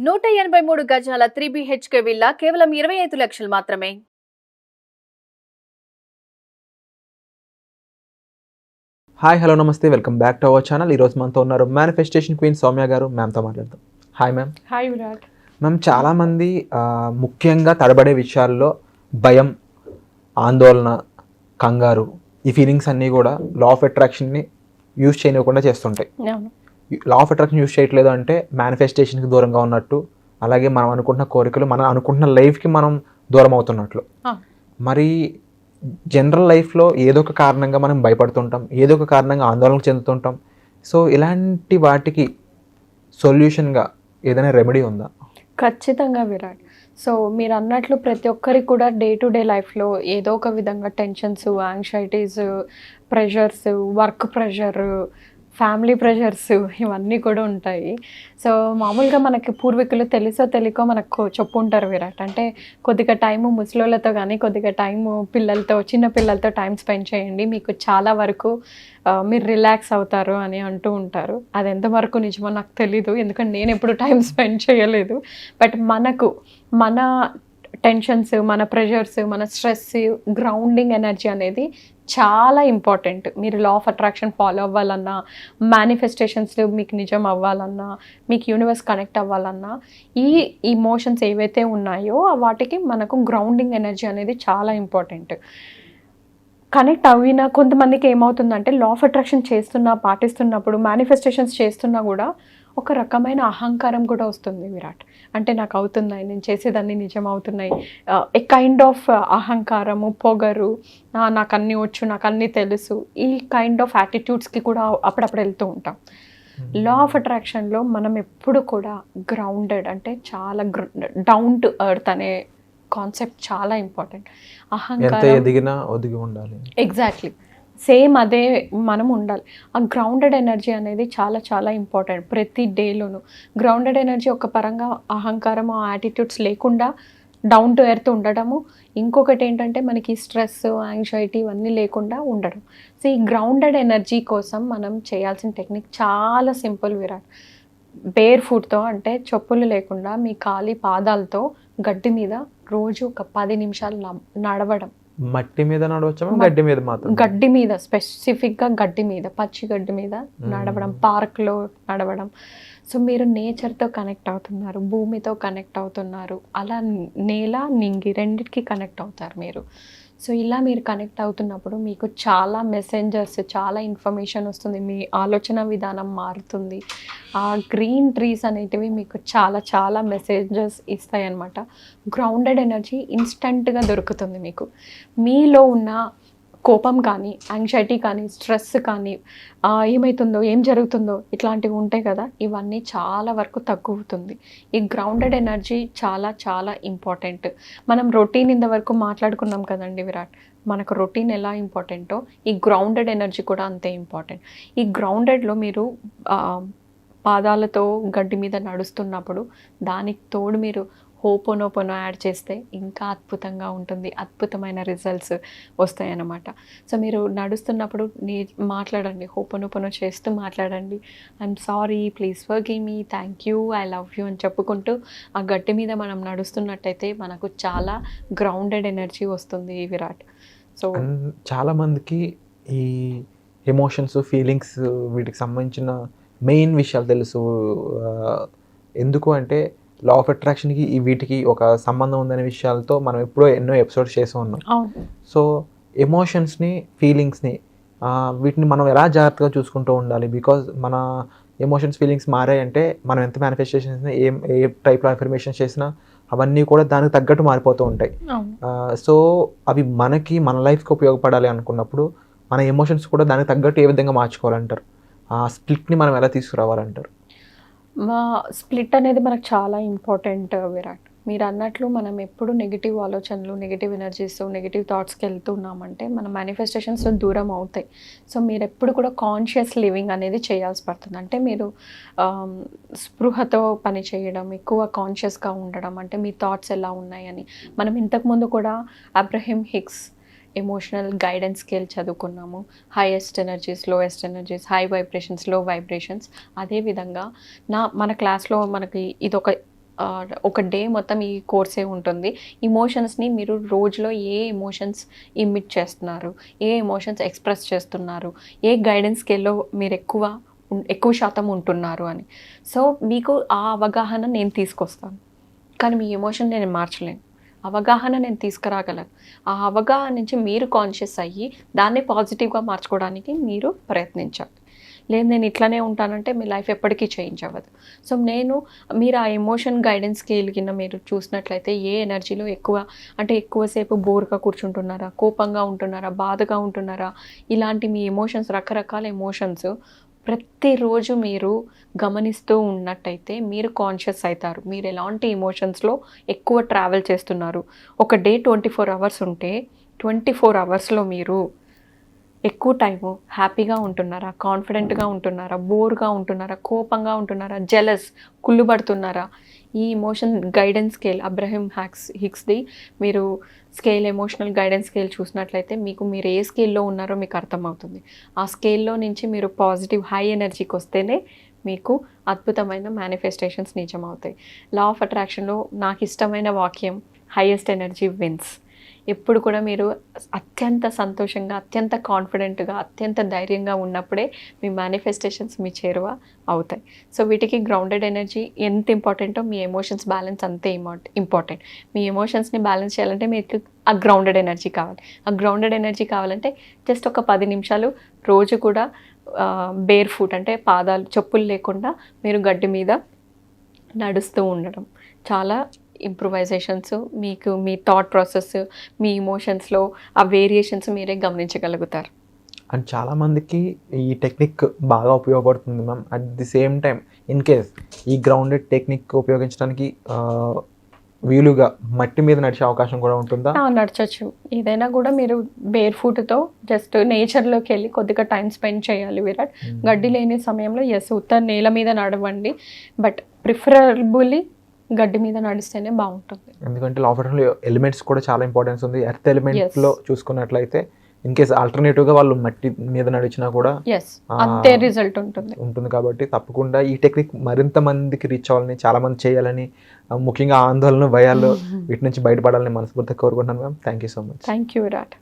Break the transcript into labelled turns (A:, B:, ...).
A: 183 గజాల 3 BHK villa కేవలం 25 లక్షలు మాత్రమే.
B: హాయ్ హలో నమస్తే, welcome back to our channel. ఈరోజు మనతో ఉన్నారు మేనిఫెస్టేషన్ క్వీన్ సౌమ్య గారు. మ్యామ్తో మాట్లాడతాం. Hi ma'am.
C: Hi Virat.
B: Ma'am, చాలామంది ముఖ్యంగా తడబడే విషయాల్లో భయం, ఆందోళన, కంగారు, ఈ ఫీలింగ్స్ అన్నీ కూడా లా ఆఫ్ అట్రాక్షన్ని యూజ్ చేయకుండా చేస్తుంటాయి. లా ఆఫ్ అట్రాక్షన్ యూజ్ చేయట్లేదు అంటే మేనిఫెస్టేషన్కి దూరంగా ఉన్నట్టు, అలాగే మనం అనుకుంటున్న కోరికలు, మనం అనుకుంటున్న లైఫ్కి మనం దూరం అవుతున్నట్లు. మరి జనరల్ లైఫ్లో ఏదో ఒక కారణంగా మనం భయపడుతుంటాం, ఏదో ఒక కారణంగా ఆందోళన చెందుతుంటాం. సో ఇలాంటి వాటికి సొల్యూషన్గా ఏదైనా రెమెడీ ఉందా?
C: ఖచ్చితంగా విరాట్. సో మీరు అన్నట్లు ప్రతి ఒక్కరికి కూడా డే టు డే లైఫ్లో ఏదో ఒక విధంగా tensions, anxieties, pressures, work pressure, family pressures ఇవన్నీ కూడా ఉంటాయి. సో మామూలుగా మనకి పూర్వీకులు తెలుసో తెలియకో మనకు చెప్పుంటారు విరాట్, అంటే కొద్దిగా టైము ముసలోళ్ళతో కానీ కొద్దిగా టైము పిల్లలతో, చిన్న పిల్లలతో టైం స్పెండ్ చేయండి, మీకు చాలా వరకు మీరు రిలాక్స్ అవుతారు అని అంటూ ఉంటారు. అది ఎంతవరకు నిజమో నాకు తెలీదు, ఎందుకంటే నేను ఎప్పుడు టైం స్పెండ్ చేయలేదు. బట్ మనకు మన టెన్షన్స్, మన ప్రెషర్స్, మన స్ట్రెస్, గ్రౌండింగ్ ఎనర్జీ అనేది చాలా ఇంపార్టెంట్. మీరు లా ఆఫ్ అట్రాక్షన్ ఫాలో అవ్వాలన్నా, మేనిఫెస్టేషన్స్ మీకు నిజం అవ్వాలన్నా, మీకు యూనివర్స్ కనెక్ట్ అవ్వాలన్నా, ఈ ఇమోషన్స్ ఏవైతే ఉన్నాయో వాటికి మనకు గ్రౌండింగ్ ఎనర్జీ అనేది చాలా ఇంపార్టెంట్. కనెక్ట్ అయినా కొంతమందికి ఏమవుతుందంటే లా ఆఫ్ అట్రాక్షన్ చేస్తున్నా, పాటిస్తున్నప్పుడు, మేనిఫెస్టేషన్స్ చేస్తున్నా కూడా ఒక రకమైన అహంకారం కూడా వస్తుంది విరాట్. అంటే నాకు అవుతున్నాయి, నేను చేసేదాన్ని నిజం అవుతున్నాయి, ఏ కైండ్ ఆఫ్ అహంకారము, పొగరు, నాకు అన్నీ వచ్చు, నాకు అన్నీ తెలుసు, ఈ కైండ్ ఆఫ్ యాటిట్యూడ్స్కి కూడా అప్పుడప్పుడు వెళ్తూ ఉంటాం. లా ఆఫ్ అట్రాక్షన్లో మనం ఎప్పుడు కూడా గ్రౌండెడ్, అంటే చాలా డౌన్ టు ఎర్త్ అనే కాన్సెప్ట్ చాలా ఇంపార్టెంట్.
B: అహంకారం
C: ఎగ్జాక్ట్లీ సేమ్ అదే మనం ఉండాలి. ఆ గ్రౌండెడ్ ఎనర్జీ అనేది చాలా చాలా ఇంపార్టెంట్ ప్రతి డేలోనూ. గ్రౌండెడ్ ఎనర్జీ ఒక పరంగా అహంకారం, ఆ యాటిట్యూడ్స్ లేకుండా డౌన్ టు ఎర్త్ ఉండడము. ఇంకొకటి ఏంటంటే మనకి స్ట్రెస్, యాంగ్జైటీ ఇవన్నీ లేకుండా ఉండడం. సో ఈ గ్రౌండెడ్ ఎనర్జీ కోసం మనం చేయాల్సిన టెక్నిక్ చాలా సింపుల్ విరాట్. బేర్ ఫుట్తో, అంటే చెప్పులు లేకుండా మీ ఖాళీ పాదాలతో గడ్డి మీద రోజు ఒక 10 నిమిషాలు నడవడం.
B: మట్టి మీద నడవచ్చా? గడ్డి మీద మాత్రం?
C: గడ్డి మీద, స్పెసిఫిక్గా గడ్డి మీద, పచ్చి గడ్డి మీద నడవడం, పార్క్లో నడవడం. సో మీరు నేచర్తో కనెక్ట్ అవుతున్నారు, భూమితో కనెక్ట్ అవుతున్నారు, అలా నేల, నింగి రెండింటికి కనెక్ట్ అవుతారు మీరు. సో ఇలా మీరు కనెక్ట్ అవుతున్నప్పుడు మీకు చాలా మెసెంజర్స్, చాలా ఇన్ఫర్మేషన్ వస్తుంది, మీ ఆలోచన విధానం మారుతుంది. ఆ గ్రీన్ ట్రీస్ అనేటివి మీకు చాలా చాలా మెసేజెస్ ఇస్తాయి అన్నమాట. గ్రౌండెడ్ ఎనర్జీ ఇన్స్టంట్గా దొరుకుతుంది మీకు. మీలో ఉన్న కోపం కానీ, యాంగ్జైటీ కానీ, స్ట్రెస్ కానీ, ఏమవుతుందో, ఏం జరుగుతుందో, ఇట్లాంటివి ఉంటాయి కదా, ఇవన్నీ చాలా వరకు తగ్గుతుంది. ఈ గ్రౌండెడ్ ఎనర్జీ చాలా చాలా ఇంపార్టెంట్. మనం రొటీన్ ఇంతవరకు మాట్లాడుకున్నాం కదండి విరాట్, మనకు రొటీన్ ఎలా ఇంపార్టెంటో ఈ గ్రౌండెడ్ ఎనర్జీ కూడా అంతే ఇంపార్టెంట్. ఈ గ్రౌండెడ్లో మీరు పాదాలతో గడ్డి మీద నడుస్తున్నప్పుడు దానికి తోడు మీరు హోపోనోపోనో యాడ్ చేస్తే ఇంకా అద్భుతంగా ఉంటుంది, అద్భుతమైన రిజల్ట్స్ వస్తాయి అన్నమాట. సో మీరు నడుస్తున్నప్పుడు మాట్లాడండి, హోపోనోపోనో చేస్తూ మాట్లాడండి. I'm sorry, please forgive me, thank you, I love you అని చెప్పుకుంటూ ఆ గడ్డి మీద మనం నడుస్తున్నట్టయితే మనకు చాలా గ్రౌండెడ్ ఎనర్జీ వస్తుంది విరాట్. సో
B: చాలామందికి ఈ ఎమోషన్స్, ఫీలింగ్స్, వీటికి సంబంధించిన మెయిన్ విషయాలు తెలుసు. ఎందుకు అంటే లా ఆఫ్ అట్రాక్షన్కి వీటికి ఒక సంబంధం ఉందనే విషయాలతో మనం ఎప్పుడో ఎన్నో ఎపిసోడ్స్ చేసి ఉన్నాం. సో ఎమోషన్స్ని, ఫీలింగ్స్ని, వీటిని మనం ఎలా జాగ్రత్తగా చూసుకుంటూ ఉండాలి? బికాజ్ మన ఎమోషన్స్, ఫీలింగ్స్ మారాయంటే మనం ఎంత మేనిఫెస్టేషన్స్, ఏ టైప్లో అఫర్మేషన్స్ చేసినా అవన్నీ కూడా దానికి తగ్గట్టు మారిపోతూ ఉంటాయి. సో అవి మనకి, మన లైఫ్కి ఉపయోగపడాలి అనుకున్నప్పుడు మన ఎమోషన్స్ కూడా దానికి తగ్గట్టు ఏ విధంగా మార్చుకోవాలంటారు? ఆ స్ప్లిట్ని మనం ఎలా తీసుకురావాలంటారు?
C: స్ప్లిట్ అనేది మనకు చాలా ఇంపార్టెంట్ విరాట్. మీరు అన్నట్లు మనం ఎప్పుడు నెగిటివ్ ఆలోచనలు, నెగిటివ్ ఎనర్జీస్, నెగిటివ్ థాట్స్కి వెళ్తున్నామంటే మన మేనిఫెస్టేషన్స్ దూరం అవుతాయి. సో మీరు ఎప్పుడు కూడా కాన్షియస్ లివింగ్ అనేది చేయాల్సి పడుతుంది. అంటే మీరు స్పృహతో పని చేయడం, ఎక్కువ కాన్షియస్గా ఉండడం, అంటే మీ థాట్స్ ఎలా ఉన్నాయని. మనం ఇంతకుముందు కూడా Abraham Hicks emotional guidance scale చదువుకున్నాము. Highest energies, lowest energies, high vibrations, low vibrations. అదేవిధంగా మన క్లాస్లో మనకి ఇదొక ఒక డే మొత్తం ఈ కోర్సే ఉంటుంది. ఇమోషన్స్ని మీరు రోజులో ఏ ఎమోషన్స్ ఇమిట్ చేస్తున్నారు, ఏ ఎమోషన్స్ ఎక్స్ప్రెస్ చేస్తున్నారు, ఏ గైడెన్స్ స్కేల్లో మీరు ఎక్కువ శాతం ఉంటున్నారు అని. సో మీకు ఆ అవగాహన నేను తీసుకొస్తాను, కానీ మీ ఎమోషన్ నేను మార్చలేను. అవగాహన నేను తీసుకురాగలను. ఆ అవగాహన నుంచి మీరు కాన్షియస్ అయ్యి దాన్ని పాజిటివ్గా మార్చుకోవడానికి మీరు ప్రయత్నించాలి. లేదు నేను ఇట్లానే ఉంటానంటే మీ లైఫ్ ఎప్పటికీ చేంజ్ అవ్వదు. సో మీరు ఆ ఎమోషన్ గైడెన్స్ స్కేల్ కింద మీరు చూసినట్లయితే ఏ ఎనర్జీలో ఎక్కువసేపు బోర్గా కూర్చుంటున్నారా, కోపంగా ఉంటున్నారా, బాధగా ఉంటున్నారా, ఇలాంటి మీ ఎమోషన్స్, రకరకాల ఎమోషన్స్ ప్రతిరోజు మీరు గమనిస్తూ ఉన్నట్టయితే మీరు కాన్షియస్ అవుతారు. మీరు ఎలాంటి ఎమోషన్స్లో ఎక్కువ ట్రావెల్ చేస్తున్నారు. ఒక డే 24 అవర్స్ ఉంటే 24 అవర్స్లో మీరు ఎక్కువ టైము హ్యాపీగా ఉంటున్నారా, కాన్ఫిడెంట్గా ఉంటున్నారా, బోర్గా ఉంటున్నారా, కోపంగా ఉంటున్నారా, జెలస్, కుళ్ళుబడుతున్నారా. ఈ ఎమోషన్ గైడెన్స్ స్కేల్ అబ్రహం హిక్స్ది మీరు స్కేల్, ఎమోషనల్ గైడెన్స్ స్కేల్ చూసినట్లయితే మీరు ఏ స్కేల్లో ఉన్నారో మీకు అర్థమవుతుంది. ఆ స్కేల్లో నుంచి మీరు పాజిటివ్ హై ఎనర్జీకి వస్తేనే మీకు అద్భుతమైన మేనిఫెస్టేషన్స్ నిజమవుతాయి. లా ఆఫ్ అట్రాక్షన్లో నాకు ఇష్టమైన వాక్యం హైయెస్ట్ ఎనర్జీ విన్స్. ఎప్పుడు కూడా మీరు అత్యంత సంతోషంగా, అత్యంత కాన్ఫిడెంట్గా, అత్యంత ధైర్యంగా ఉన్నప్పుడే మీ మేనిఫెస్టేషన్స్ మీ చేరువ అవుతాయి. సో వీటికి గ్రౌండెడ్ ఎనర్జీ ఎంత ఇంపార్టెంటో మీ ఎమోషన్స్ బ్యాలెన్స్ అంతే ఇంపార్టెంట్. మీ ఎమోషన్స్ని బ్యాలెన్స్ చేయాలంటే మీకు ఆ గ్రౌండెడ్ ఎనర్జీ కావాలి. ఆ గ్రౌండెడ్ ఎనర్జీ కావాలంటే జస్ట్ ఒక 10 నిమిషాలు రోజు కూడా బేర్ ఫుట్ అంటే చెప్పులు లేకుండా మీరు గడ్డి మీద నడుస్తూ ఉండడం, చాలా ఇంప్రూవైజేషన్స్ మీకు మీ థాట్ ప్రాసెస్, మీ ఇమోషన్స్లో ఆ వేరియేషన్స్ మీరే గమనించగలుగుతారు.
B: అండ్ చాలామందికి ఈ టెక్నిక్ బాగా ఉపయోగపడుతుంది ma'am. At the same time in case ఈ గ్రౌండెడ్ టెక్నిక్ ఉపయోగించడానికి వీలుగా మట్టి మీద నడిచే అవకాశం కూడా ఉంటుందా?
C: నడచచ్చు. ఏదైనా కూడా మీరు బేర్ ఫుట్తో జస్ట్ నేచర్లోకి వెళ్ళి కొద్దిగా టైం స్పెండ్ చేయాలి విరాట్. గడ్డి లేని సమయంలో ఉత్తర నేల మీద నడవండి, బట్ ప్రిఫరబుల్లీ గడ్డి మీద నడిస్తేనే బాగుంటుంది.
B: ఎందుకంటే లా ఆఫ్ అట్రాక్షన్లో ఎలిమెంట్స్ కూడా చాలా ఇంపార్టెన్స్ ఉంది. ఎర్త్ ఎలిమెంట్లో చూసుకున్నట్లయితే ఇన్ కేస్ ఆల్టర్నేటివ్గా వాళ్ళు మట్టి మీద నడిచినా కూడా
C: అంతే రిజల్ట్ ఉంటుంది
B: కాబట్టి తప్పకుండా ఈ టెక్నిక్ మరింత మందికి రీచ్ అవ్వాలని, చాలా మంది చేయాలని, ముఖ్యంగా ఆందోళన, భయాలు వీటి నుంచి బయటపడాలని మనస్ఫూర్తిగా కోరుకుంటున్నాను ma'am. Thank you so much.
C: Thank you Virat.